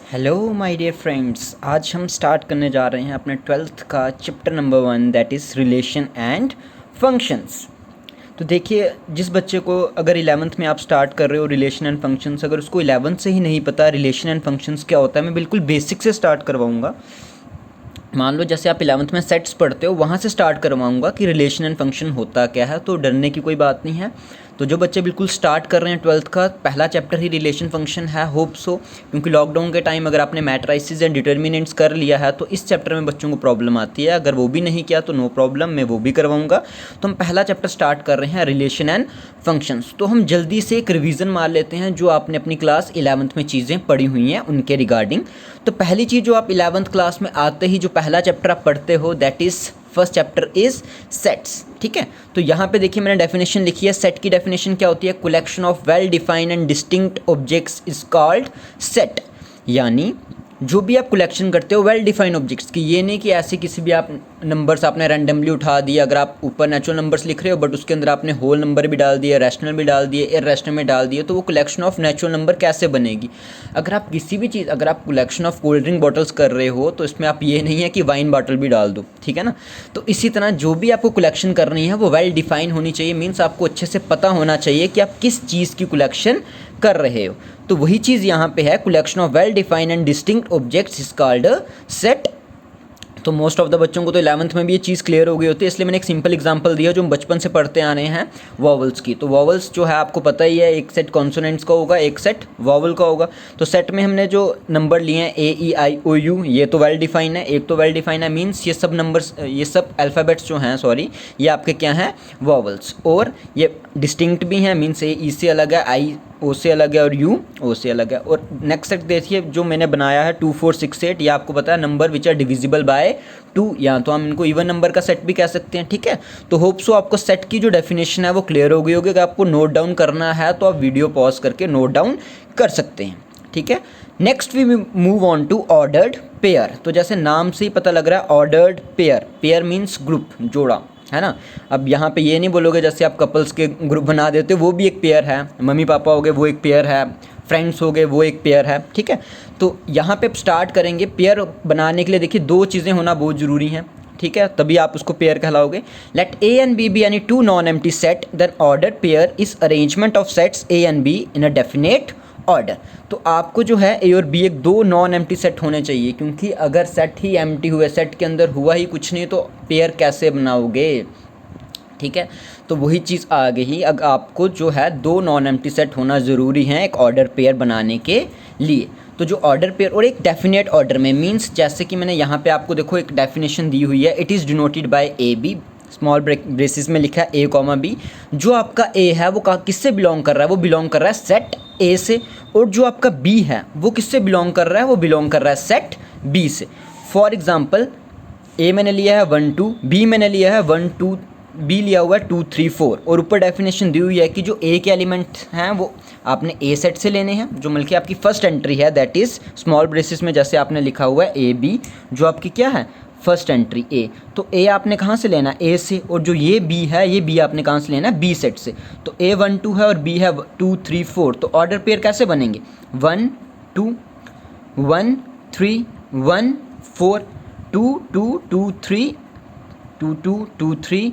Hello my dear friends, आज हम start करने जा रहे हैं अपने 12th का chapter number 1 that is relation and functions. तो देखिए, जिस बच्चे को अगर 11th में आप स्टार्ट कर रहे हो रिलेशन एंड फंक्शंस, अगर उसको 11th से ही नहीं पता रिलेशन एंड फंक्शंस क्या होता है, मैं बिल्कुल बेसिक से स्टार्ट करवाऊँगा। मान लो जैसे आप 11th में सेट्स पढ़ते हो, वहाँ से स्टार्ट करवाऊँगा कि रिलेशन एंड फंक्शन होता क्या है, तो डरने की कोई बात नहीं है। तो जो बच्चे बिल्कुल स्टार्ट कर रहे हैं 12th का, पहला चैप्टर ही रिलेशन फंक्शन है, होप सो, क्योंकि लॉकडाउन के टाइम अगर आपने मैट्राइसिस एंड डिटर्मिनेंट्स कर लिया है तो इस चैप्टर में बच्चों को प्रॉब्लम आती है। अगर वो भी नहीं किया तो नो प्रॉब्लम, मैं वो भी करवाऊँगा। तो हम पहला चैप्टर स्टार्ट कर रहे हैं रिलेशन एंड फंक्शंस। तो हम जल्दी से एक रिवीजन मार लेते हैं जो आपने अपनी क्लास 11th में चीज़ें पढ़ी हुई हैं उनके रिगार्डिंग। तो पहली चीज़ जो आप 11th क्लास में आते ही जो पहला चैप्टर आप पढ़ते हो that is first chapter is sets. ठीक है, तो यहाँ पे देखिए मैंने डेफिनेशन लिखी है। सेट की डेफिनेशन क्या होती है? Collection of well defined and distinct objects is called set. यानी जो भी आप कलेक्शन करते हो वेल डिफाइंड ऑब्जेक्ट्स की, ये नहीं कि ऐसे किसी भी आप नंबर्स आपने रैंडमली उठा दिया। अगर आप ऊपर नेचुरल नंबर्स लिख रहे हो बट उसके अंदर आपने होल नंबर भी डाल दिए, रैशनल भी डाल दिए, इररेशनल में डाल दिए, तो वो कलेक्शन ऑफ नेचुरल नंबर कैसे बनेगी? अगर आप किसी भी चीज़, अगर आप collection of cold drink bottles कर रहे हो तो इसमें आप ये नहीं है कि वाइन बॉटल भी डाल दो, ठीक है ना। तो इसी तरह जो भी आपको कलेक्शन करनी है वो वेल डिफाइन होनी चाहिए। मीन्स आपको अच्छे से पता होना चाहिए कि आप किस चीज़ की कलेक्शन कर रहे हो। तो वही चीज़ यहाँ पे है, collection of well defined and distinct objects is called set. तो मोस्ट ऑफ द बच्चों को तो 11th में भी ये चीज़ क्लियर हो गई होती है, इसलिए मैंने एक सिंपल एग्जांपल दिया जो हम बचपन से पढ़ते आ रहे हैं वॉवल्स की। तो वॉवल्स जो है आपको पता ही है, एक सेट कॉन्सोनेंट्स का होगा, एक सेट वॉवल का होगा। तो सेट में हमने जो नंबर लिए हैं AEIOU, ये तो वेल डिफाइन है, एक तो वेल डिफाइन है, मीन्स ये सब नंबर्स, ये सब अल्फ़ाबेट्स जो हैं, सॉरी, ये आपके क्या हैं? वॉवल्स। और ये डिस्टिंक्ट भी हैं, मीन्स E से अलग है, I O से अलग है और U O से अलग है। और नेक्स्ट सेट देखिए जो मैंने बनाया है 2 4 6 8, ये आपको पता है number which are divisible by 2, या तो हम इनको इवन नंबर का सेट भी कह सकते हैं। ठीक है, तो होप सो आपको सेट की जो डेफिनेशन है वो क्लियर हो गई होगी। अगर आपको नोट डाउन करना है तो आप वीडियो पॉज करके नोट डाउन कर सकते हैं। ठीक है, next we move on to ordered pair. तो जैसे नाम से ही पता लग रहा है ordered pair, pair means group, जोड़ा, है ना। अब यहाँ पे ये नहीं बोलोगे जैसे आप कपल्स के ग्रुप बना देते हो वो भी एक पेयर है, मम्मी पापा हो गए वो एक पेयर है, फ्रेंड्स हो गए वो एक पेयर है। ठीक है, तो यहाँ पे स्टार्ट करेंगे। पेयर बनाने के लिए देखिए दो चीज़ें होना बहुत ज़रूरी हैं, ठीक है, तभी आप उसको पेयर कहलाओगे। Let A and B B any two non empty set, then order pair is arrangement of sets A and B in a definite order. तो आपको जो है A और B एक दो नॉन एम्प्टी सेट होने चाहिए, क्योंकि अगर सेट ही एम्प्टी हुए, सेट के अंदर हुआ ही कुछ नहीं, तो पेयर कैसे बनाओगे? ठीक है, तो वही चीज़ आ गई। अब आपको जो है दो नॉन एम्प्टी सेट होना ज़रूरी है एक ऑर्डर पेयर बनाने के लिए। तो जो ऑर्डर पेयर और एक डेफिनेट ऑर्डर में, मीन्स जैसे कि मैंने यहाँ पे आपको देखो एक डेफिनेशन दी हुई है, it is denoted by AB, small braces में लिखा है A कॉमा B। जो आपका A है वो किससे बिलोंग कर रहा है? वो बिलोंग कर रहा है सेट A से। और जो आपका B है वो किससे बिलोंग कर रहा है? वो बिलोंग कर रहा है सेट B से। फॉर एग्जाम्पल A मैंने लिया है 1 2, B मैंने लिया है 1 2, B लिया हुआ है 2 3 4, और ऊपर डेफिनेशन दी हुई है कि जो A के एलिमेंट हैं वो आपने A सेट से लेने हैं, जो मिलके आपकी फर्स्ट एंट्री है दैट इज़ स्मॉल ब्रेसिस में जैसे आपने लिखा हुआ है AB, जो आपकी क्या है? First entry A। तो A आपने कहाँ से लेना है? A से। और जो ये B है, ये B आपने कहाँ से लेना है? B सेट से। तो A 1 2 है और B है 2 3 4, तो ऑर्डर पेयर कैसे बनेंगे? 1 2 1 3 1 4 2 2 2 3 2 2 2 3,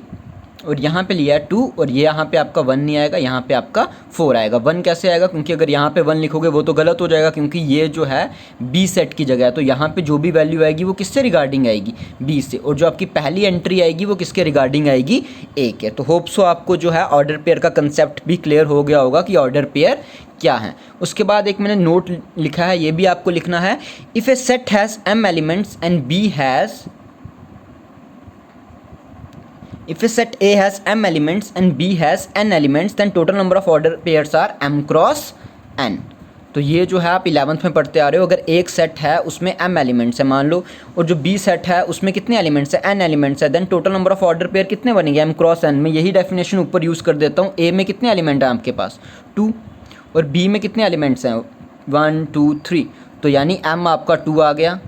और यहाँ पे लिया है 2, और ये यहाँ पे आपका 1 नहीं आएगा, यहाँ पे आपका 4 आएगा। 1 कैसे आएगा? क्योंकि अगर यहाँ पे 1 लिखोगे वो तो गलत हो जाएगा, क्योंकि ये जो है B सेट की जगह है। तो यहाँ पे जो भी वैल्यू आएगी वो किससे रिगार्डिंग आएगी? B से। और जो आपकी पहली एंट्री आएगी वो किसके रिगार्डिंग आएगी? A के। तो होप सो आपको जो है ऑर्डर पेयर का कंसेप्ट भी क्लियर हो गया होगा कि ऑर्डर पेयर क्या है। उसके बाद एक मैंने नोट लिखा है, ये भी आपको लिखना है। If A set has M elements and B has, if a set A has M elements and B has N elements, then total number of order pairs are M cross N। तो ये जो है आप 11th में पढ़ते आ रहे हो, अगर एक सेट है उसमें M एलिमेंट्स है मान लो, और जो B सेट है उसमें कितने एलिमेंट्स है? N एलिमेंट्स है, then total number of order pair कितने बनेंगे? M cross N। में यही डेफिनेशन ऊपर यूज़ कर देता हूँ। A में कितने एलिमेंट हैं आपके पास? 2, और B में कितने एलिमेंट्स हैं? 1 2 3, तो यानी M आपका 2 आ गया,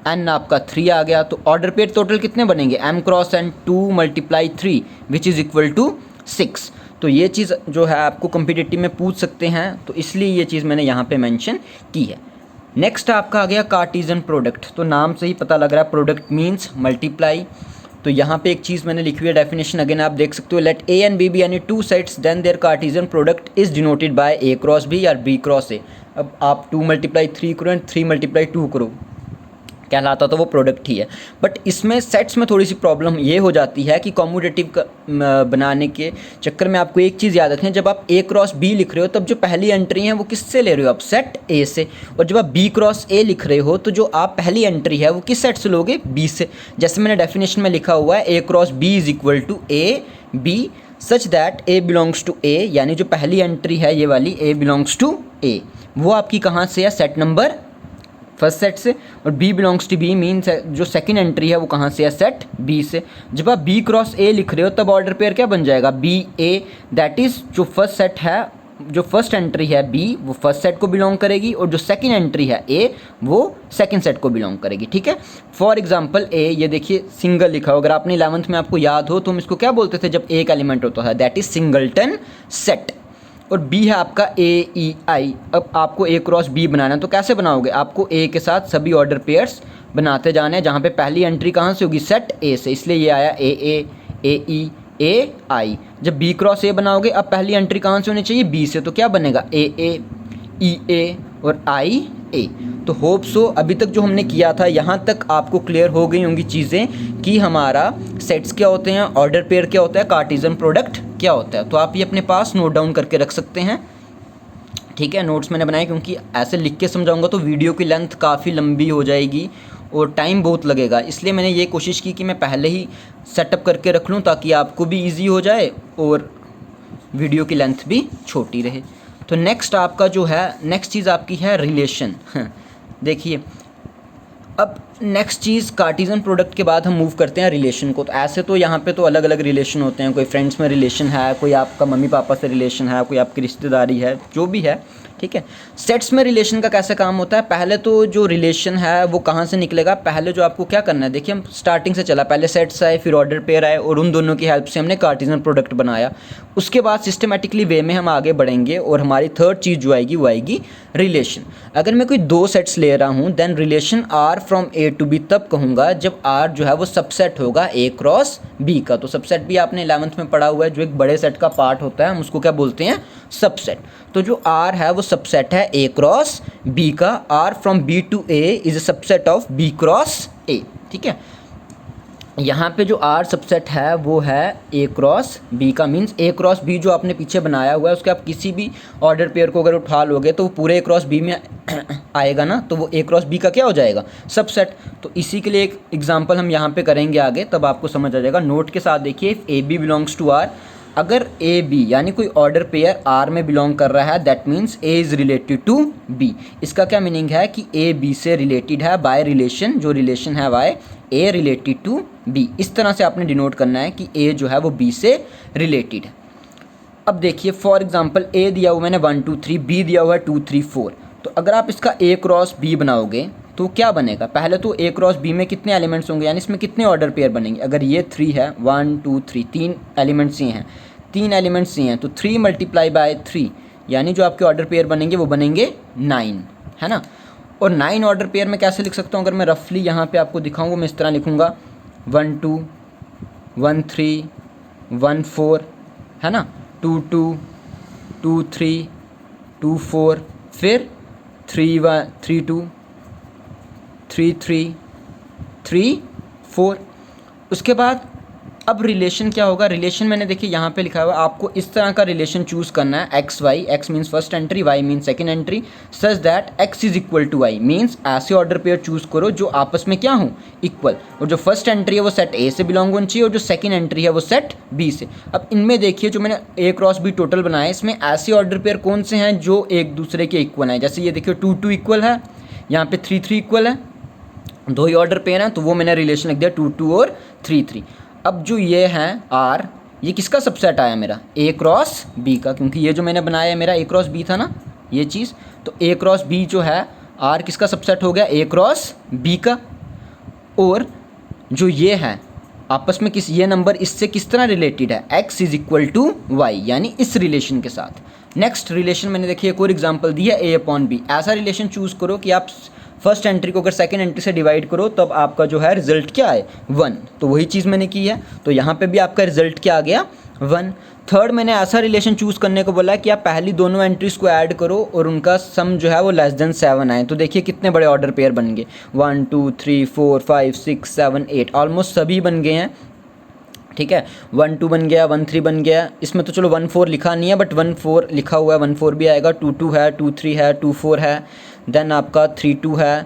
N आपका 3 आ गया। तो ऑर्डर पेयर टोटल कितने बनेंगे? M cross N 2 × 3 which is equal to 6। तो ये चीज़ जो है आपको कम्पिटिटिव में पूछ सकते हैं, तो इसलिए ये चीज़ मैंने यहाँ पे मेंशन की है। नेक्स्ट आपका आ गया कार्टीजन प्रोडक्ट। तो नाम से ही पता लग रहा है प्रोडक्ट मीन्स मल्टीप्लाई। तो यहाँ पे एक चीज़ मैंने लिखी हुई है डेफिनेशन, अगेन आप देख सकते हो, let A and B be यानी two sets then their Cartesian product is denoted by A cross B या बी क्रॉस ए। अब आप 2 × 3 करो एंड 3 × 2 करो, कहलाता तो वो प्रोडक्ट ही है। बट इसमें सेट्स में थोड़ी सी प्रॉब्लम ये हो जाती है कि कॉम्यूटेटिव बनाने के चक्कर में आपको एक चीज़ याद रखें, जब आप ए क्रॉस बी लिख रहे हो तब जो पहली एंट्री है वो किससे ले रहे हो आप, सेट ए से। और जब आप बी क्रॉस ए लिख रहे हो तो जो आप पहली एंट्री है वो किस सेट से लोगे, बी से। जैसे मैंने डेफिनेशन में लिखा हुआ है A cross B is equal to A B such that A belongs to A, यानी जो पहली एंट्री है ये वाली ए बिलोंग्स टू ए, वो आपकी कहाँ से है, सेट नंबर फर्स्ट सेट से। और B belongs to B means जो सेकंड एंट्री है वो कहाँ से है, सेट बी से। जब आप बी क्रॉस ए लिख रहे हो तब ऑर्डर पेयर क्या बन जाएगा, बी ए, दैट इज़ जो फर्स्ट सेट है, जो फर्स्ट एंट्री है बी वो फर्स्ट सेट को बिलोंग करेगी और जो सेकंड एंट्री है ए वो सेकंड सेट को बिलोंग करेगी। ठीक है, फॉर एग्जांपल ए, ये देखिए सिंगल लिखा हो, अगर आपने 11th में आपको याद हो तो हम इसको क्या बोलते थे जब एक एलिमेंट होता है, दैट इज सिंगलटन सेट। और बी है आपका ए ई आई। अब आपको ए क्रॉस बी बनाना है तो कैसे बनाओगे, आपको ए के साथ सभी ऑर्डर पेयर्स बनाते जाने हैं, जहाँ पे पहली एंट्री कहाँ से होगी, सेट ए से, इसलिए ये आया ए ई ए आई। जब बी क्रॉस ए बनाओगे अब पहली एंट्री कहाँ से होनी चाहिए, बी से, तो क्या बनेगा ए ई ए और आई ए। तो होप सो अभी तक जो हमने किया था यहाँ तक आपको क्लियर हो गई होंगी चीज़ें कि हमारा सेट्स क्या होते हैं, ऑर्डर पेयर क्या होता है, कार्टीजन प्रोडक्ट क्या होता है। तो आप ये अपने पास नोट डाउन करके रख सकते हैं। ठीक है, नोट्स मैंने बनाए क्योंकि ऐसे लिख के समझाऊंगा तो वीडियो की लेंथ काफ़ी लंबी हो जाएगी और टाइम बहुत लगेगा, इसलिए मैंने ये कोशिश की कि मैं पहले ही सेटअप करके रख लूँ ताकि आपको भी ईजी हो जाए और वीडियो की लेंथ भी छोटी रहे। तो नेक्स्ट आपका जो है, नेक्स्ट चीज़ आपकी है रिलेशन। देखिए अब नेक्स्ट चीज़ कार्टीजन प्रोडक्ट के बाद हम मूव करते हैं रिलेशन को। तो ऐसे तो यहाँ पे तो अलग अलग रिलेशन होते हैं, कोई फ्रेंड्स में रिलेशन है, कोई आपका मम्मी पापा से रिलेशन है, कोई आपकी रिश्तेदारी है, जो भी है। ठीक है, सेट्स में रिलेशन का कैसे काम होता है, पहले तो जो रिलेशन है वो कहाँ से निकलेगा, पहले जो आपको क्या करना है, देखिए हम स्टार्टिंग से चला, पहले सेट्स आए फिर ऑर्डर पेयर आए और उन दोनों की हेल्प से हमने कार्टीजन प्रोडक्ट बनाया। उसके बाद सिस्टमेटिकली वे में हम आगे बढ़ेंगे और हमारी थर्ड चीज़ जो आएगी वो आएगी रिलेशन। अगर मैं कोई दो सेट्स ले रहा हूँ then relation R from A to B तब कहूँगा जब आर जो है वो सबसेट होगा ए क्रॉस बी का। तो सबसेट भी आपने 11th में पढ़ा हुआ है, जो एक बड़े सेट का पार्ट होता है हम उसको क्या बोलते हैं, सबसेट। तो जो आर है वो सबसेट है ए क्रॉस बी का, R from B to A is a subset of B cross A. ठीक है, यहाँ पे जो आर सबसेट है वो है ए क्रॉस बी का, मीन्स ए क्रॉस बी जो आपने पीछे बनाया हुआ है उसके आप किसी भी ऑर्डर पेयर को अगर उठा लोगे तो वो पूरे ए क्रॉस बी में आएगा ना, तो वो ए क्रॉस बी का क्या हो जाएगा, सबसेट। तो इसी के लिए एक एग्जांपल हम यहाँ पे करेंगे आगे, तब आपको समझ आ जाएगा। नोट के साथ देखिए, if A B belongs to R, अगर ए बी यानी कोई ऑर्डर पेयर आर में बिलोंग कर रहा है that means A is related to B. इसका क्या मीनिंग है कि ए बी से रिलेटेड है बाय रिलेशन, जो रिलेशन है by A related to B. इस तरह से आपने डिनोट करना है कि ए जो है वो बी से रिलेटेड है। अब देखिए फॉर एग्जांपल ए दिया हुआ मैंने 1 2 3, बी दिया हुआ है 2 3 4। तो अगर आप इसका ए क्रॉस बी बनाओगे तो क्या बनेगा, पहले तो ए क्रॉस बी में कितने एलिमेंट्स होंगे, यानी इसमें कितने ऑर्डर पेयर बनेंगे। अगर ये 3 है, 1 2 3, 3 एलिमेंट्स ही हैं, 3 एलिमेंट्स ही हैं, तो 3 × 3 यानी जो आपके ऑर्डर पेयर बनेंगे वो बनेंगे 9, है ना। और 9 ऑर्डर पेयर में कैसे लिख सकता हूँ, अगर मैं रफली यहाँ पे आपको दिखाऊँ मैं इस तरह लिखूँगा 1 2 1 3 1 4, है ना, 2 2 2 3 2 4, फिर 3 1 3 2 3 3 3 4। उसके बाद अब रिलेशन क्या होगा, रिलेशन मैंने देखिए यहाँ पे लिखा हुआ है, आपको इस तरह का रिलेशन चूज़ करना है, X Y, X means first entry, Y means second entry, such that X is equal to Y, means ऐसे ऑर्डर पेयर चूज़ करो जो आपस में क्या हो, इक्वल, और जो फर्स्ट एंट्री है वो सेट ए से बिलोंग होनी चाहिए और जो सेकंड एंट्री है वो सेट बी से। अब इनमें देखिए जो मैंने ए क्रॉस बी टोटल बनाया इसमें ऐसे ऑर्डर पेयर कौन से हैं जो एक दूसरे के इक्वल हैं, जैसे ये देखिए 2 2 इक्वल है, यहाँ पे 3 3 इक्वल है, 2 ही ऑर्डर पेयर हैं तो वो मैंने रिलेशन लिख दिया 2 2 और 3 3। अब जो ये हैं आर, ये किसका सबसेट आया मेरा, ए क्रॉस बी का, क्योंकि ये जो मैंने बनाया है मेरा ए क्रॉस बी था ना ये चीज़, तो ए क्रॉस बी जो है आर किसका सबसेट हो गया, ए क्रॉस बी का। और जो ये है आपस में ये नंबर इससे किस तरह रिलेटेड है, X is equal to Y, यानी इस रिलेशन के साथ। नेक्स्ट रिलेशन मैंने देखिए एक और एग्जांपल दी है ए अपॉन बी। ऐसा रिलेशन चूज़ करो कि आप फर्स्ट एंट्री को अगर सेकंड एंट्री से डिवाइड करो तब आपका जो है रिजल्ट क्या आए 1। तो वही चीज़ मैंने की है, तो यहाँ पे भी आपका रिजल्ट क्या आ गया 1। थर्ड मैंने ऐसा रिलेशन चूज़ करने को बोला है कि आप पहली दोनों एंट्रीज को ऐड करो और उनका सम जो है वो लेस देन 7 आए। तो देखिए कितने बड़े ऑर्डर पेयर बन गए, 1 2 3 4 5 6 7 8, ऑलमोस्ट सभी बन गए हैं। ठीक है, 1 2 बन गया, 1 3 बन गया। इसमें तो चलो 1 4 लिखा नहीं है, बट 1 4 लिखा हुआ है, 1 4 भी आएगा। 2 2 है, 2 3 है, 2 4 है, देन आपका 3 2 है,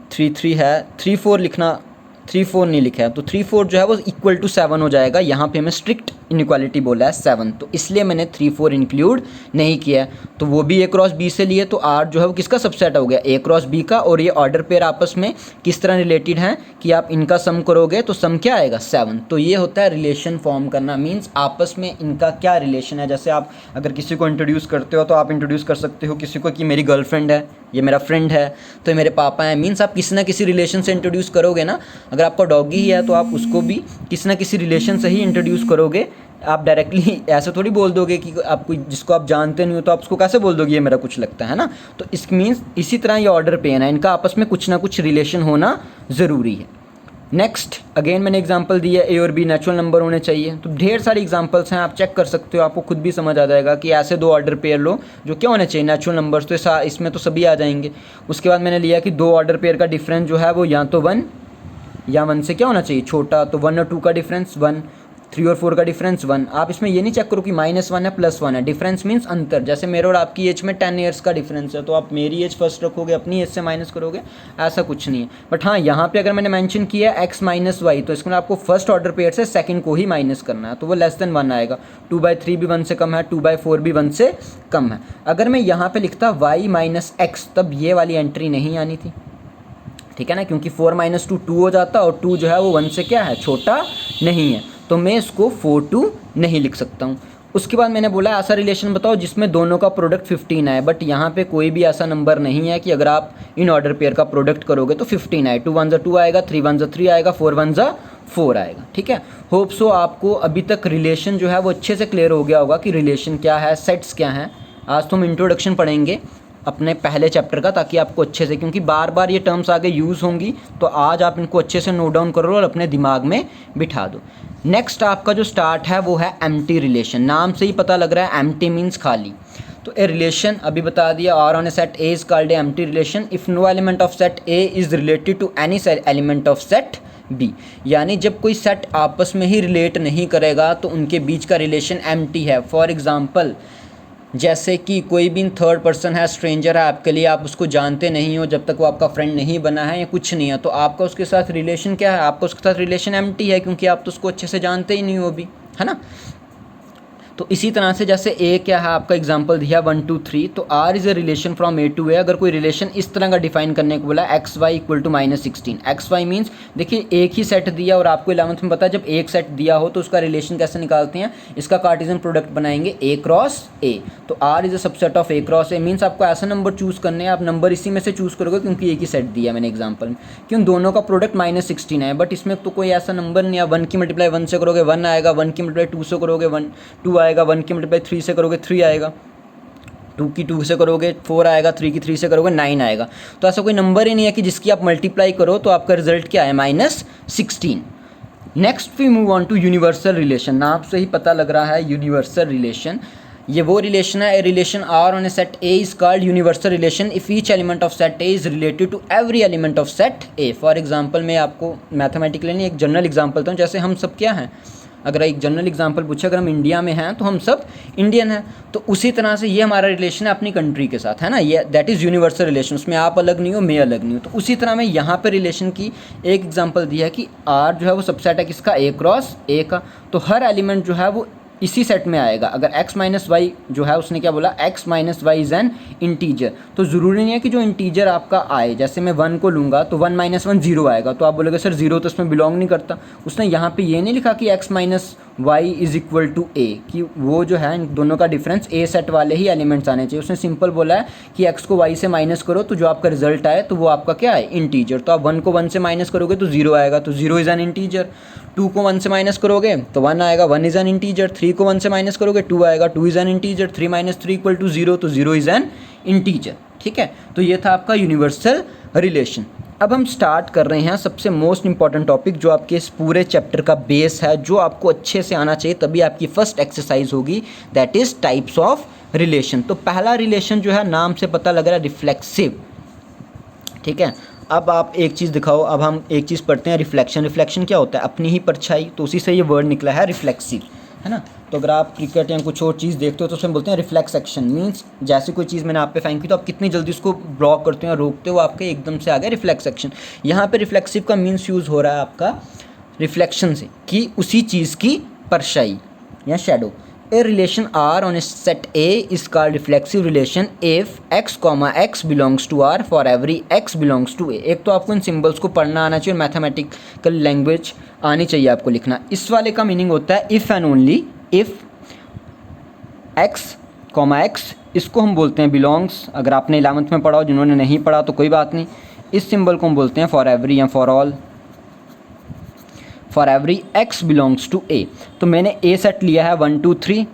3 3 है, 3 4 लिखना, 3 4 नहीं लिखा है, तो 3 4 जो है वो इक्वल टू 7 हो जाएगा। यहाँ पे हमें स्ट्रिक्ट इनइक्वालिटी बोला है 7, तो इसलिए मैंने 3 4 इंक्लूड नहीं किया है। तो वो भी ए क्रॉस बी से लिए, तो आर जो है वो किसका सबसेट हो गया, ए क्रॉस बी का। और ये ऑर्डर पेयर आपस में किस तरह रिलेटेड हैं कि आप इनका सम करोगे तो सम क्या आएगा 7। तो ये होता है रिलेशन फॉर्म करना, मीन्स आपस में इनका क्या रिलेशन है। जैसे आप अगर किसी को इंट्रोड्यूस करते हो तो आप इंट्रोड्यूस कर सकते हो किसी को कि मेरी गर्लफ्रेंड है, ये मेरा फ्रेंड है, तो ये मेरे पापा हैं। मीन्स आप किसी ना किसी रिलेशन से इंट्रोड्यूस करोगे ना। अगर आपका डॉगी ही है तो आप उसको भी किसी ना किसी रिलेशन से ही इंट्रोड्यूस करोगे। आप डायरेक्टली ऐसे थोड़ी बोल दोगे कि आप कोई जिसको आप जानते नहीं हो तो आप उसको कैसे बोल दोगे ये मेरा कुछ लगता है ना। तो इस मीन्स इसी तरह ये ऑर्डर पेयर है, इनका आपस में कुछ ना कुछ रिलेशन होना ज़रूरी है। नेक्स्ट अगेन मैंने एग्जांपल दी है ए और बी नेचुरल नंबर होने चाहिए। तो ढेर सारे एग्जांपल्स हैं, आप चेक कर सकते हो, आपको खुद भी समझ आ जाएगा कि ऐसे दो ऑर्डर पेयर लो जो क्या होने चाहिए नेचुरल नंबर्स। तो इसमें तो सभी आ जाएंगे। उसके बाद मैंने लिया कि दो ऑर्डर पेयर का डिफरेंस जो है वो या तो 1 या 1 से क्या होना चाहिए छोटा। तो 1 और 2 का डिफरेंस 1, 3 और 4 का डिफरेंस 1। आप इसमें ये नहीं चेक करो कि -1 है +1 है। डिफरेंस मीन्स अंतर। जैसे मेरे और आपकी एज में 10 ईयर्स का डिफरेंस है, तो आप मेरी एज फर्स्ट रखोगे, अपनी एज से माइनस करोगे, ऐसा कुछ नहीं है। बट हाँ, यहाँ पे अगर मैंने मेंशन किया है x - y, तो इसमें आपको फर्स्ट ऑर्डर पेयर से सेकंड को ही माइनस करना है, तो वो लेस देन 1 आएगा। 2/3 भी 1 से कम है, 2/4 भी 1 से कम है। अगर मैं यहाँ पे लिखता y - x, तब ये वाली एंट्री नहीं आनी थी, ठीक है ना, क्योंकि 4 - 2 2 हो जाता, और 2 जो है वो 1 से क्या है छोटा नहीं है, तो मैं इसको 4 2 नहीं लिख सकता हूँ। उसके बाद मैंने बोला ऐसा रिलेशन बताओ जिसमें दोनों का प्रोडक्ट 15 आए, बट यहाँ पे कोई भी ऐसा नंबर नहीं है कि अगर आप इन ऑर्डर पेयर का प्रोडक्ट करोगे तो 15 आए। 2 1 2 आएगा, 3 1 3 आएगा, 4 1 4 आएगा। ठीक है, होप सो आपको अभी तक रिलेशन जो है वो अच्छे से क्लियर हो गया होगा कि रिलेशन क्या है, सेट्स क्या हैं। आज तो हम इंट्रोडक्शन पढ़ेंगे अपने पहले चैप्टर का, ताकि आपको अच्छे से, क्योंकि बार बार ये टर्म्स आगे यूज़ होंगी, तो आज आप इनको अच्छे से नोट डाउन करो और अपने दिमाग में बिठा दो। नेक्स्ट आपका जो स्टार्ट है वो है एम्प्टी रिलेशन। नाम से ही पता लग रहा है एम्प्टी मीन्स खाली। तो ए रिलेशन अभी बता दिया, और on a set A is called a empty relation if no element of set A is related to any element of set B. यानी जब कोई सेट आपस में ही रिलेट नहीं करेगा तो उनके बीच का रिलेशन एम्प्टी है। फॉर एग्जाम्पल, जैसे कि कोई भी थर्ड पर्सन है, स्ट्रेंजर है आपके लिए, आप उसको जानते नहीं हो जब तक वो आपका फ्रेंड नहीं बना है या कुछ नहीं है, तो आपका उसके साथ रिलेशन क्या है, आपका उसके साथ रिलेशन एम्प्टी है, क्योंकि आप तो उसको अच्छे से जानते ही नहीं हो अभी, है ना। तो इसी तरह से जैसे ए क्या है आपका एग्जांपल दिया 1 2 3, तो R is a relation from A to A. अगर कोई रिलेशन इस तरह का डिफाइन करने को बोला X Y equal to -16, X Y means देखिए एक ही सेट दिया, और आपको 11th में पता है जब एक सेट दिया हो तो उसका रिलेशन कैसे निकालते हैं, इसका कार्टेशियन प्रोडक्ट बनाएंगे ए क्रॉस ए। तो R is a subset of A cross A, means आपको ऐसा नंबर चूज़ करने हैं, आप नंबर इसी में से चूज़ करोगे क्योंकि एक ही सेट दिया मैंने एग्जाम्पल में, क्यों दोनों का प्रोडक्ट -16 है। बट इसमें तो कोई ऐसा नंबर नहीं है, 1 की मल्टीप्लाई 1 से करोगे 1 आएगा, 1 की मल्टीप्लाई 2 से करोगे 2 आएगा, 1 की मल्टीप्लाई 3 से करोगे 3 आएगा, 2 की 2 से करोगे 4 आएगा, 3 की 3 से करोगे 9 आएगा। तो ऐसा कोई नंबर ही नहीं है कि जिसकी आप मल्टीप्लाई करो तो आपका रिजल्ट क्या है -16। Next we move on to universal relation. नाम से ही पता लग रहा है यूनिवर्सल रिलेशन, ये वो रिलेशन है, a relation R on a set A is called universal relation if each element of set A is related to every element of set A. For example मैं आपको मैथमेटिकली नहीं एक general example दूँ, जैसे हम सब क्या हैं, अगर एक जनरल एग्जांपल पूछे, अगर हम इंडिया में हैं तो हम सब इंडियन हैं, तो उसी तरह से ये हमारा रिलेशन है अपनी कंट्री के साथ, है ना, ये दैट इज़ यूनिवर्सल रिलेशन। उसमें आप अलग नहीं हो, मैं अलग नहीं हूँ। तो उसी तरह में यहाँ पे रिलेशन की एक एग्जांपल दिया है कि आर जो है वो सबसेट है किसका, ए क्रॉस ए का। तो हर एलिमेंट जो है वो इसी सेट में आएगा। अगर x - y जो है उसने क्या बोला, x - y is an integer, तो ज़रूरी नहीं है कि जो इंटीजर आपका आए, जैसे मैं 1 को लूँगा तो 1 - 1 0 आएगा, तो आप बोलोगे सर 0 तो इसमें बिलोंग नहीं करता। उसने यहाँ पे ये नहीं लिखा कि x - y is equal to a, कि वो जो है इन दोनों का डिफरेंस a सेट वाले ही एलिमेंट्स आने चाहिए। उसने सिंपल बोला है कि x को y से माइनस करो तो जो आपका रिजल्ट आए तो वो आपका क्या है, इंटीजर। तो आप 1 को 1 से माइनस करोगे तो 0 आएगा, तो 0 इज़ एन इंटीजर। 2 को 1 से माइनस करोगे तो 1 आएगा, 1 इज़ एन इंटीजर। 3 को 1 से माइनस करोगे 2 आएगा, 2 is an integer. 3 minus 3 equal to 0, तो 0 इज़ एन इंटीजर। ठीक है, तो ये था आपका यूनिवर्सल रिलेशन। अब हम स्टार्ट कर रहे हैं सबसे मोस्ट इंपॉर्टेंट टॉपिक जो आपके इस पूरे चैप्टर का बेस है, जो आपको अच्छे से आना चाहिए, तभी आपकी फर्स्ट एक्सरसाइज होगी, that is types of relation. तो पहला रिलेशन जो है नाम से पता लग रहा है, रिफ्लेक्सिव। ठीक है, अब आप एक चीज़ दिखाओ, अब हम एक चीज़ पढ़ते हैं, रिफ्लेक्शन। रिफ्लेक्शन क्या होता है, अपनी ही परछाई, तो उसी से ये वर्ड निकला है रिफ्लेक्सिव, है ना। तो अगर आप क्रिकेट या कुछ और चीज़ देखते हो तो उसमें बोलते हैं रिफ्लेक्स एक्शन, मीन्स जैसे कोई चीज़ मैंने आप पे फेंकी तो आप कितनी जल्दी उसको ब्लॉक करते हो या रोकते हो, आपके एकदम से आ गया रिफ्लेक्स एक्शन। यहाँ पे रिफ्लेक्सिव का मीन्स यूज़ हो रहा है आपका रिफ्लेक्शन से, कि उसी चीज़ की परछाई या shadow. A relation R on a set A is called reflexive relation if x, x belongs to R for every x belongs to A। एक तो आपको इन सिंबल्स को पढ़ना आना चाहिए और मैथमेटिकल लैंग्वेज आनी चाहिए आपको लिखना। इस वाले का मीनिंग होता है if and only if x, x, इसको हम बोलते हैं बिलोंग्स। अगर आपने 11th में पढ़ा हो, जिन्होंने नहीं पढ़ा तो कोई बात नहीं। इस सिंबल को हम बोलते हैं फॉर एवरी या for all, for every x belongs to A। तो मैंने A सेट लिया है 1 2 3।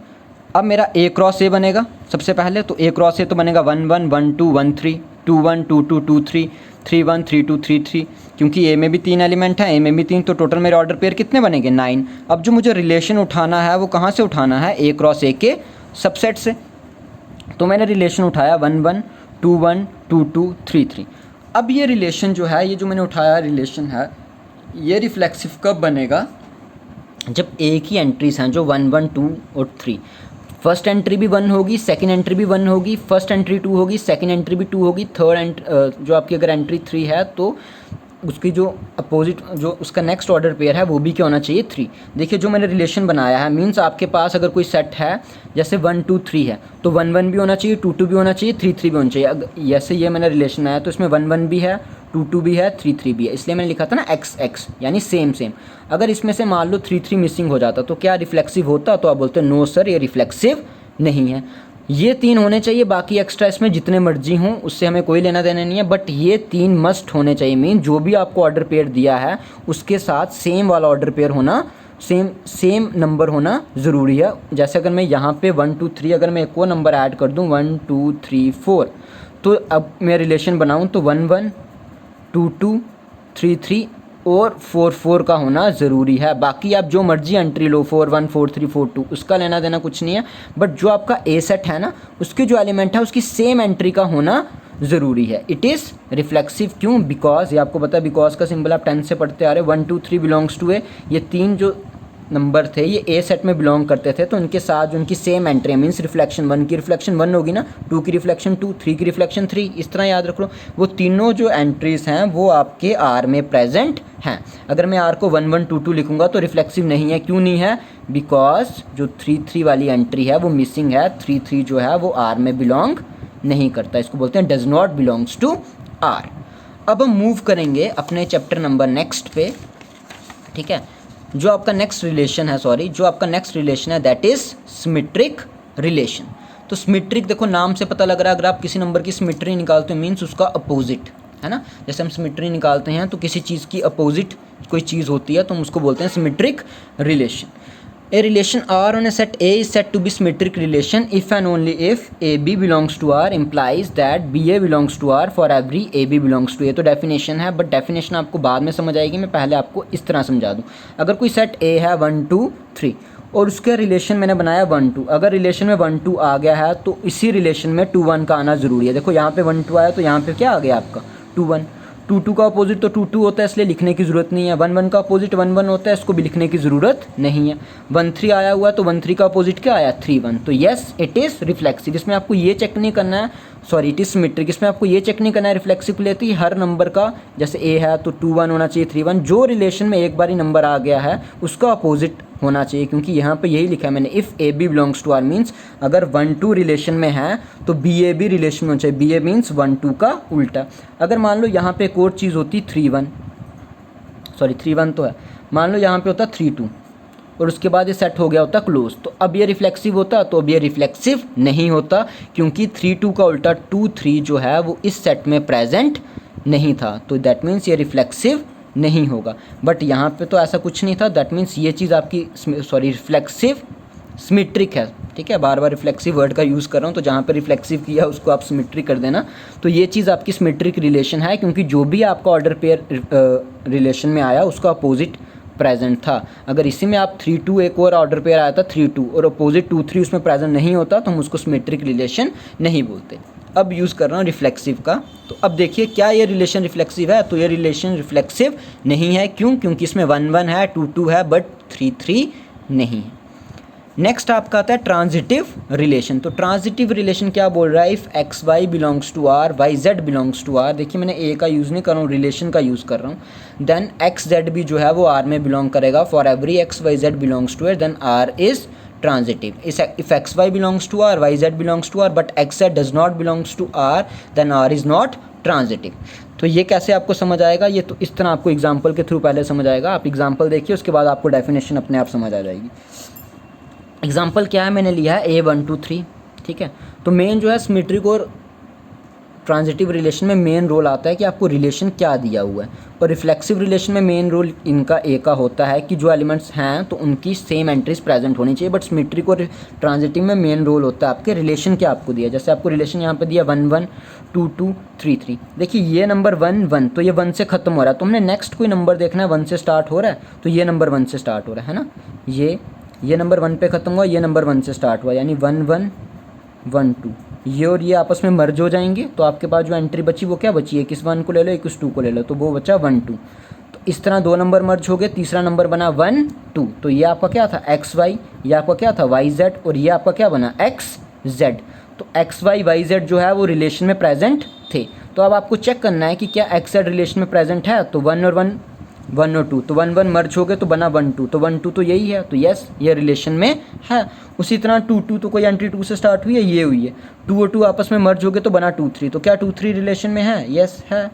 अब मेरा A क्रॉस A बनेगा सबसे पहले, तो A क्रॉस A तो बनेगा 1 1 1 2 1 3, 2 1 2 2 2 3, 3 1 3 2 3 3। क्योंकि A में भी 3 एलिमेंट हैं, A में भी 3, तो टोटल मेरे ऑर्डर पेयर कितने बनेंगे, 9। अब जो मुझे रिलेशन उठाना है वो कहाँ से उठाना है, A क्रॉस A के सबसेट से। तो मैंने रिलेशन उठाया 1 1 2 1 2 2 3 3। अब ये रिलेशन जो है, ये जो मैंने उठाया रिलेशन है, ये रिफ्लेक्सिव कब बनेगा, जब एक ही एंट्रीज हैं जो 1 1 2 और 3। फर्स्ट एंट्री भी 1 होगी, सेकंड एंट्री भी 1 होगी, फर्स्ट एंट्री 2 होगी, सेकंड एंट्री भी 2 होगी, थर्ड जो आपकी अगर एंट्री 3 है तो उसकी जो अपोजिट जो उसका नेक्स्ट ऑर्डर पेयर है वो भी क्या होना चाहिए, 3। देखिए जो मैंने रिलेशन बनाया है, मीन्स आपके पास अगर कोई सेट है जैसे 1 2 3 है तो 1 1 भी होना चाहिए, 2 2 भी होना चाहिए, 3 3 भी होना चाहिए। जैसे ये मैंने रिलेशन बनाया तो इसमें 1 1 भी है, 2 2 भी है, 3 3 भी है, इसलिए मैंने लिखा था ना x x, यानी सेम सेम। अगर इसमें से मान लो 3 3 मिसिंग हो जाता तो क्या रिफ्लेक्सिव होता, तो आप बोलते हैं नो सर ये रिफ्लेक्सिव नहीं है। ये 3 होने चाहिए, बाकी एक्स्ट्रा इसमें जितने मर्जी हों उससे हमें कोई लेना देना नहीं है, बट ये 3 मस्ट होने चाहिए। मीन जो भी आपको ऑर्डर पेयर दिया है उसके साथ सेम वाला ऑर्डर पेयर होना, सेम नंबर होना ज़रूरी है। जैसे अगर मैं यहाँ पे 1 2 3 अगर मैं एक और नंबर ऐड कर दूँ 1 2 3 4, तो अब मैं रिलेशन बनाऊँ तो 1 1 2 2 3 3 और 4 4 का होना ज़रूरी है। बाकी आप जो मर्जी एंट्री लो 4 1 4 3 4 2, उसका लेना देना कुछ नहीं है, बट जो आपका ए सेट है ना उसके जो एलिमेंट है उसकी सेम एंट्री का होना ज़रूरी है। It is reflexive. क्यों, बिकॉज ये आपको पता है, बिकॉज का सिंबल आप 10 से पढ़ते आ रहे, 1 2 3 बिलोंग्स टू ए। ये 3 जो नंबर थे ये ए सेट में बिलोंग करते थे, तो उनके साथ जो उनकी सेम एंट्री मीन्स रिफ्लेक्शन 1 की रिफ्लेक्शन 1 होगी ना, 2 की रिफ्लेक्शन 2, 3 की रिफ्लेक्शन 3, इस तरह याद रख लो। वो तीनों जो एंट्रीज़ हैं वो आपके आर में प्रेजेंट हैं। अगर मैं आर को 1 1 2 2 लिखूंगा तो रिफ्लेक्सिव नहीं है। क्यों नहीं है, बिकॉज जो 3 3 वाली एंट्री है वो मिसिंग है। 3 3 जो है वो आर में बिलोंग नहीं करता, इसको बोलते हैं does not belongs to R. अब हम मूव करेंगे अपने चैप्टर नंबर नेक्स्ट पे। ठीक है, जो आपका नेक्स्ट रिलेशन है, जो आपका नेक्स्ट रिलेशन है दैट इज़ सिमेट्रिक रिलेशन। तो सिमेट्रिक देखो नाम से पता लग रहा है, अगर आप किसी नंबर की सिमेट्री निकालते हो मीन्स उसका अपोजिट, है ना। जैसे हम सिमेट्री निकालते हैं तो किसी चीज़ की अपोजिट कोई चीज़ होती है तो हम उसको बोलते हैं symmetric relation. A relation R on a set A is said to be symmetric relation if and only if AB belongs to R implies that BA belongs to R for every AB belongs to A। तो definition है, but definition आपको बाद में समझ आएगी, मैं पहले आपको इस तरह समझा दूँ। अगर कोई सेट A है 1 2 3 और उसके रिलेशन मैंने बनाया 1 2, अगर रिलेशन में 1 2 आ गया है तो इसी रिलेशन में 2 1 का आना ज़रूरी है। देखो यहाँ पे 1 2 आया तो यहाँ पे क्या आ गया आपका 2 1। 2 2 का अपोजिट तो 2 2 होता है, इसलिए लिखने की ज़रूरत नहीं है। 1 1 का अपोजिट 1 1 होता है, इसको भी लिखने की ज़रूरत नहीं है। 1 3 आया हुआ तो 1 3 का अपोजिट क्या आया 3 1। तो येस इट इज़ रिफ्लेक्सिव। इसमें आपको ये चेक नहीं करना है, सॉरी इट इज़ सिमेट्रिक। इसमें आपको ये चेक नहीं करना है रिफ्लेक्सिव को लेती हर नंबर का, जैसे ए है तो 2 1 होना चाहिए 3 1। जो रिलेशन में एक बार ही नंबर आ गया है उसका अपोजिट होना चाहिए, क्योंकि यहाँ पे यही लिखा है मैंने, if A B belongs to R means अगर 1 2 रिलेशन में है तो बी ए भी रिलेशन में होना चाहिए। बी ए मीन्स 1 2 का उल्टा। अगर मान लो यहाँ पे एक और चीज़ होती 3 1, सॉरी 3 1 तो है, मान लो यहाँ पे होता 3 2, और उसके बाद ये सेट हो गया होता क्लोज, तो अब ये रिफ्लेक्सिव होता, तो अब ये रिफ्लेक्सिव नहीं होता, क्योंकि 3 2 का उल्टा 2 3 जो है वो इस सेट में प्रेजेंट नहीं था, तो दैट मीन्स ये रिफ्लेक्सिव नहीं होगा। बट यहाँ पे तो ऐसा कुछ नहीं था, दैट मीन्स ये चीज़ आपकी रिफ्लेक्सिव सिमेट्रिक है। ठीक है, बार बार रिफ्लेक्सिव वर्ड का यूज़ कर रहा हूँ, तो जहाँ पे रिफ्लेक्सिव किया उसको आप सिमेट्रिक कर देना। तो ये चीज़ आपकी सिमेट्रिक रिलेशन है, क्योंकि जो भी आपका ऑर्डर पेयर रिलेशन में आया उसका अपोजिट प्रेजेंट था। अगर इसी में आप 3 2 एक और ऑर्डर पेयर आया था 3 2 और अपोजिट 2 3 उसमें प्रेजेंट नहीं होता, तो हम उसको सिमेट्रिक रिलेशन नहीं बोलते। अब यूज़ कर रहा हूँ रिफ्लेक्सिव का। तो अब देखिए क्या ये रिलेशन रिफ्लेक्सिव है, तो ये रिलेशन रिफ्लेक्सिव नहीं है। क्यों? क्योंकि इसमें 1 1 है, 2 2 है, बट 3 3 नहीं है। नेक्स्ट आपका आता है ट्रांजिटिव रिलेशन। तो ट्रांजिटिव रिलेशन क्या बोल रहा है, if X Y belongs to R, Y Z belongs to R, देखिए मैंने ए का यूज़ नहीं कर रहा हूँ, रिलेशन का यूज़ कर रहा हूँ, देन एक्स जेड भी जो है वो आर में बिलोंग करेगा। For every X Y Z belongs to it, then R is transitive. If X Y belongs to R, Y Z belongs to R, but X Z does not belongs to R, then R is not transitive. तो ये कैसे आपको समझ आएगा, ये तो इस तरह आपको एग्जाम्पल के थ्रू पहले समझ आएगा। आप एग्जाम्पल देखिए, उसके बाद आपको डेफिनेशन अपने आप समझ आ जाएगी। एग्जाम्पल क्या है, मैंने लिया है A1 2 3। ठीक है, तो मेन जो है सिमेट्रिक और ट्रांजिटिव रिलेशन में मेन रोल आता है कि आपको रिलेशन क्या दिया हुआ है, और रिफ्लेक्सिव रिलेशन में मेन रोल इनका ए का होता है कि जो एलिमेंट्स हैं तो उनकी सेम एंट्रीज प्रेजेंट होनी चाहिए। बट सिमेट्रिक और ट्रांजिटिव में मेन रोल होता है आपके रिलेशन क्या आपको दिया। जैसे आपको रिलेशन यहाँ पे दिया 1 1 2 2 3 3। देखिए ये नंबर 1 1, तो ये 1 से ख़त्म हो रहा है, तो हमने नेक्स्ट कोई नंबर देखना है 1 से स्टार्ट हो रहा है, तो ये नंबर 1 से स्टार्ट हो रहा है ना। ये नंबर 1 पे ख़त्म हुआ, ये नंबर 1 से स्टार्ट हुआ, यानी 1 1 1 2। ये और ये आपस में मर्ज हो जाएंगे, तो आपके पास जो एंट्री बची वो क्या बची है, एक इस 1 को ले लो, एक इस 2 को ले लो, तो वो बचा 1 2। तो इस तरह 2 नंबर मर्ज हो गए, तीसरा नंबर बना 1 2। तो ये आपका क्या था एक्स वाई, ये आपका क्या था वाई जेड, और ये आपका क्या बना एक्स जेड। तो एक्स वाई वाई जेड जो है वो रिलेशन में प्रेजेंट थे। तो अब आपको चेक करना है कि क्या एक्स जेड रिलेशन में प्रेजेंट है, तो 1 और 1 1 और 2, तो 1 1 मर्ज हो गए तो बना 1 2, तो 1 2 तो यही है, तो यस ये रिलेशन में है। उसी तरह 2 2, तो कोई एंट्री 2 से स्टार्ट हुई है, ये हुई है, 2 और 2 आपस में मर्ज हो गए तो बना 2 3, तो क्या 2 3 रिलेशन में है, यस है।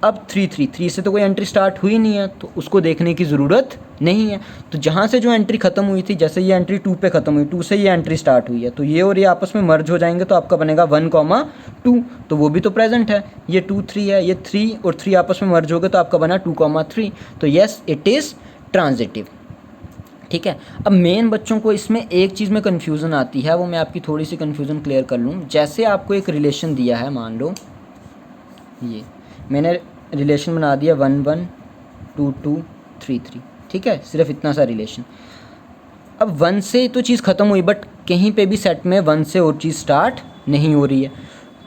अब 3 3 3 से तो कोई एंट्री स्टार्ट हुई नहीं है, तो उसको देखने की ज़रूरत नहीं है। तो जहाँ से जो एंट्री खत्म हुई थी, जैसे ये एंट्री 2 पे ख़त्म हुई, 2 से ये एंट्री स्टार्ट हुई है, तो ये और ये आपस में मर्ज हो जाएंगे, तो आपका बनेगा 1 2, तो वो भी तो प्रेजेंट है। ये 2 3 है, ये 3 और 3 आपस में मर्ज हो गए, तो आपका बना 2 3, तो येस इट इज़ ट्रांजिटिव। ठीक है, अब मेन बच्चों को इसमें एक चीज़ में कन्फ्यूज़न आती है, वो मैं आपकी थोड़ी सी कन्फ्यूज़न क्लियर कर लूँ। जैसे आपको एक रिलेशन दिया है, मान लो ये मैंने रिलेशन बना दिया 1 1 2 2 3 3। ठीक है, सिर्फ इतना सा रिलेशन। अब 1 से तो चीज़ ख़त्म हुई, बट कहीं पे भी सेट में 1 से और चीज़ स्टार्ट नहीं हो रही है।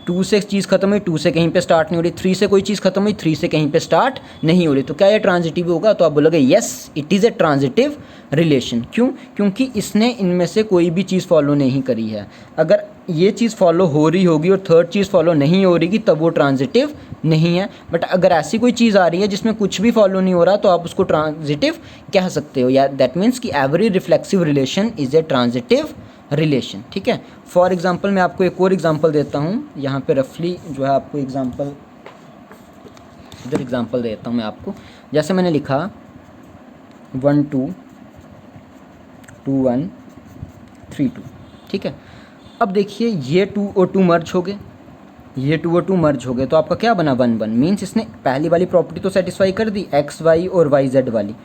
2 से चीज़ खत्म हुई, 2 से कहीं पे स्टार्ट नहीं हो रही, 3 से कोई चीज़ खत्म हुई, 3 से कहीं पे स्टार्ट नहीं हो रही, तो क्या ये ट्रांजिटिव होगा? तो आप बोलोगे yes it is a transitive relation. क्यों? क्योंकि इसने इनमें से कोई भी चीज़ फॉलो नहीं करी है। अगर ये चीज़ फॉलो हो रही होगी और थर्ड चीज़ फॉलो नहीं हो रही, तब वो ट्रांजिटिव नहीं है। बट अगर ऐसी कोई चीज़ आ रही है जिसमें कुछ भी फॉलो नहीं हो रहा, तो आप उसको ट्रांजिटिव कह सकते हो, या दैट मीन्स कि every reflexive relation is a transitive relation. ठीक है, फॉर एग्जांपल मैं आपको एक और एग्जांपल देता हूँ, यहाँ पे रफली जो है आपको एग्जांपल, इधर एग्जांपल देता हूँ मैं आपको। जैसे मैंने लिखा 1 2 2 1 3 2। ठीक है, अब देखिए ये 2 और 2 मर्ज हो गए, ये 2 और 2 मर्ज हो गए, तो आपका क्या बना 1 1। मीन्स इसने पहली वाली प्रॉपर्टी तो सेटिस्फाई कर दी, एक्स वाई और वाई जेड वाली,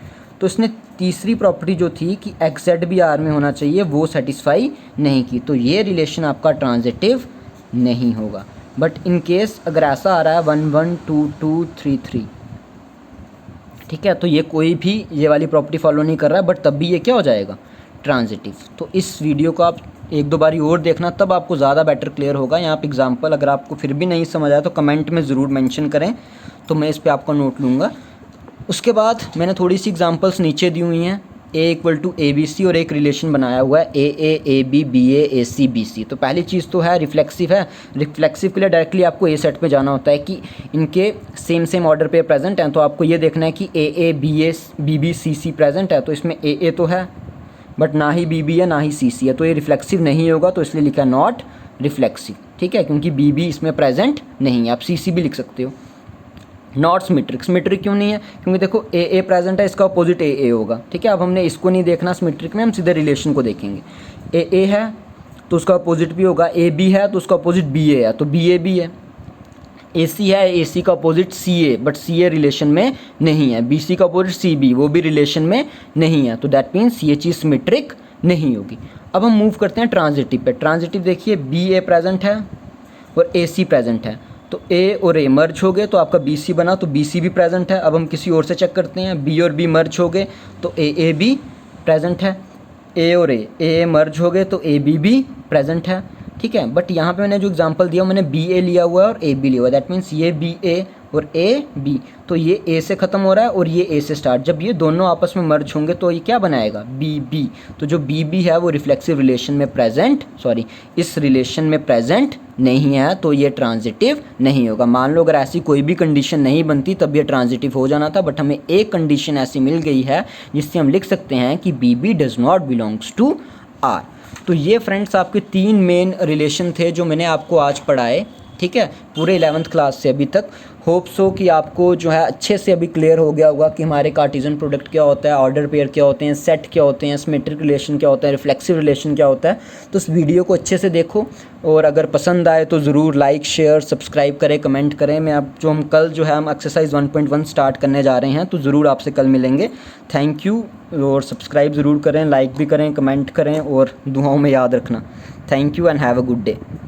तो इसने तीसरी प्रॉपर्टी जो थी कि एक्स जेड भी आर में होना चाहिए, वो सेटिस्फाई नहीं की, तो ये रिलेशन आपका ट्रांजिटिव नहीं होगा। बट इन केस अगर ऐसा आ रहा है 1 1 2 2 3 3, ठीक है, तो ये कोई भी ये वाली प्रॉपर्टी फॉलो नहीं कर रहा है, बट तब भी ये क्या हो जाएगा, ट्रांजिटिव। तो इस वीडियो को आप एक दो बारी और देखना, तब आपको ज़्यादा बेटर क्लियर होगा। यहाँ पे एग्जांपल अगर आपको फिर भी नहीं समझ आया तो कमेंट में ज़रूर मेंशन करें, तो मैं इस पे आपका नोट लूँगा। उसके बाद मैंने थोड़ी सी एग्जांपल्स नीचे दी हुई हैं, A equal to A B C, और एक रिलेशन बनाया हुआ है A B B A C B C. तो पहली चीज़ तो है रिफ्लेक्सिव है। रिफ्लेक्सिव के लिए डायरेक्टली आपको ए सेट पे जाना होता है कि इनके सेम ऑर्डर पे प्रेजेंट हैं, तो आपको ये देखना है कि A B B C C present है, तो इसमें ए तो है बट ना ही बी बी है ना ही सी सी है, तो ये रिफ्लेक्सिव नहीं होगा, तो इसलिए लिखा है नॉट रिफ्लेक्सिव। ठीक है, क्योंकि बी बी इसमें प्रेजेंट नहीं है। आप सी सी भी लिख सकते हो। Not symmetric. सिमेट्रिक क्यों नहीं है? क्योंकि देखो ए प्रेजेंट है, इसका अपोजिट ए होगा, ठीक है। अब हमने इसको नहीं देखना सिमेट्रिक में, हम सीधे रिलेशन को देखेंगे। ए है तो उसका अपोजिट भी होगा, ए बी है तो उसका अपोजिट बी ए है, तो बी ए भी है। ए सी है, ए सी का opposite C A, but C A relation में नहीं है। बी सी का अपोजिट सी बी, वो भी रिलेशन में नहीं है, तो दैट मीन्स ये चीज़ सिमेट्रिक नहीं होगी। अब हम मूव करते हैं ट्रांजिटिव पे। ट्रांजिटिव देखिए, बी ए प्रेजेंट है और ए सी प्रेजेंट है, तो ए और ए मर्ज हो गए तो आपका बी सी बना, तो बी सी भी प्रेजेंट है। अब हम किसी और से चेक करते हैं, बी और बी मर्ज हो गए तो ए भी प्रेजेंट है। ए और ए मर्ज हो गए तो ए भी प्रेजेंट है, ठीक है। बट यहाँ पे मैंने जो एग्जांपल दिया मैंने बी ए लिया हुआ है और ए बी लिया हुआ है, दैट मीन्स ये बी ए और ए बी, तो ये ए से ख़त्म हो रहा है और ये ए से स्टार्ट। जब ये दोनों आपस में मर्ज होंगे तो ये क्या बनाएगा? B B. तो जो बी बी है वो रिफ्लेक्सिव रिलेशन में प्रेजेंट, इस रिलेशन में प्रेजेंट नहीं है, तो ये ट्रांजिटिव नहीं होगा। मान लो अगर ऐसी कोई भी कंडीशन नहीं बनती तब ये ट्रांजिटिव हो जाना था, बट हमें एक कंडीशन ऐसी मिल गई है जिससे हम लिख सकते हैं कि B B does not belongs to R. तो ये फ्रेंड्स आपके 3 मेन रिलेशन थे जो मैंने आपको आज पढ़ाए, ठीक है, पूरे 11th क्लास से अभी तक। होप सो कि आपको जो है अच्छे से अभी क्लियर हो गया होगा कि हमारे कार्टेशियन प्रोडक्ट क्या होता है, ऑर्डर पेयर क्या होते हैं, सेट क्या होते हैं, सिमेट्रिक रिलेशन क्या होता है, रिफ्लेक्सिव रिलेशन क्या होता है। तो इस वीडियो को अच्छे से देखो और अगर पसंद आए तो ज़रूर लाइक शेयर सब्सक्राइब करें, कमेंट करें। मैं अब जो हम कल जो है हम एक्सरसाइज 1.1 स्टार्ट करने जा रहे हैं, तो ज़रूर आपसे कल मिलेंगे। थैंक यू, और सब्सक्राइब ज़रूर करें, लाइक भी करें, कमेंट करें और दुआओं में याद रखना। Thank you and have a good day.